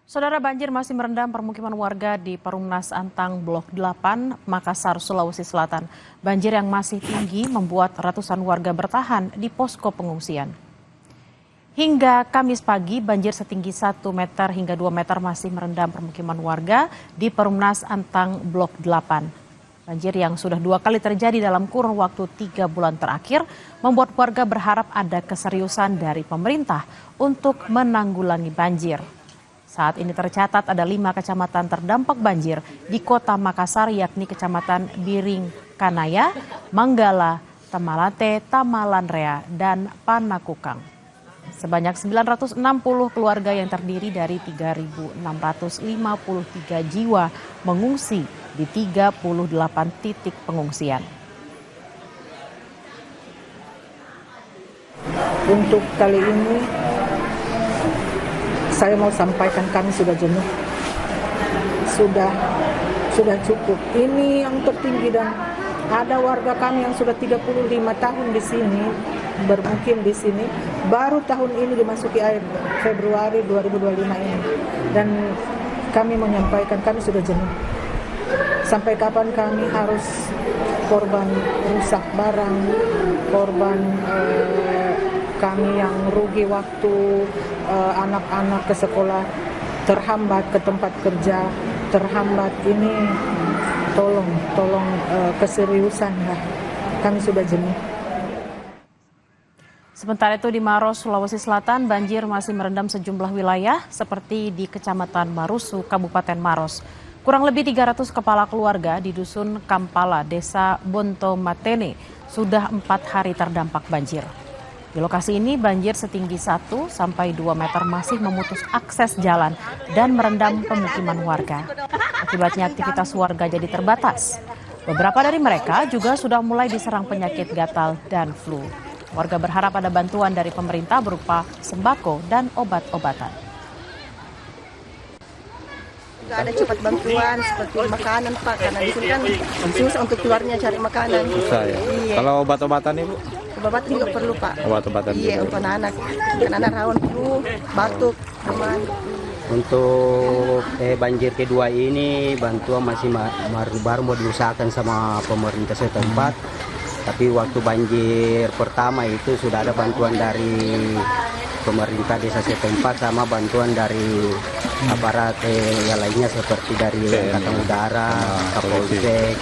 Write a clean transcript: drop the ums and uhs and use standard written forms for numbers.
Saudara, banjir masih merendam permukiman warga di Perumnas Antang Blok 8, Makassar, Sulawesi Selatan. Banjir yang masih tinggi membuat ratusan warga bertahan di posko pengungsian. Hingga Kamis pagi, banjir setinggi 1 meter hingga 2 meter masih merendam permukiman warga di Perumnas Antang Blok 8. Banjir yang sudah 2 kali terjadi dalam kurun waktu 3 bulan terakhir membuat warga berharap ada keseriusan dari pemerintah untuk menanggulangi banjir. Saat ini tercatat ada 5 kecamatan terdampak banjir di kota Makassar, yakni Kecamatan Biring Kanaya, Manggala, Tamalate, Tamalanrea, dan Panakukang. Sebanyak 960 keluarga yang terdiri dari 3.653 jiwa mengungsi di 38 titik pengungsian. Untuk kali ini saya mau sampaikan kami sudah jenuh, sudah cukup. Ini yang tertinggi dan ada warga kami yang sudah 35 tahun di sini, bermukim di sini, baru tahun ini dimasuki air Februari 2025 ini. Dan kami menyampaikan kami sudah jenuh. Sampai kapan kami harus korban rusak barang, korban kami yang rugi waktu, anak-anak ke sekolah, terhambat ke tempat kerja, terhambat. Ini tolong keseriusan lah. Kami sudah jenuh. Sementara itu di Maros, Sulawesi Selatan, banjir masih merendam sejumlah wilayah seperti di Kecamatan Marusu, Kabupaten Maros. Kurang lebih 300 kepala keluarga di Dusun Kampala, Desa Bonto Matene, sudah 4 hari terdampak banjir. Di lokasi ini banjir setinggi 1 sampai 2 meter masih memutus akses jalan dan merendam pemukiman warga. Akibatnya aktivitas warga jadi terbatas. Beberapa dari mereka juga sudah mulai diserang penyakit gatal dan flu. Warga berharap ada bantuan dari pemerintah berupa sembako dan obat-obatan. Juga ada cepat bantuan seperti makanan, Pak, karena di sini kan susah untuk keluarnya cari makanan. Susah ya. Iya. Kalau obat-obatan Ibu? Obat juga perlu, Pak. Obat-obatan iya, juga. untuk anak. Kan anak rawan flu, batuk, aman. Untuk banjir kedua ini bantuan masih baru mau diusahakan sama pemerintah setempat. Tapi waktu banjir pertama itu sudah ada bantuan dari pemerintah desa setempat sama bantuan dari aparat yang lainnya seperti dari Angkatan Udara, Kapolsek,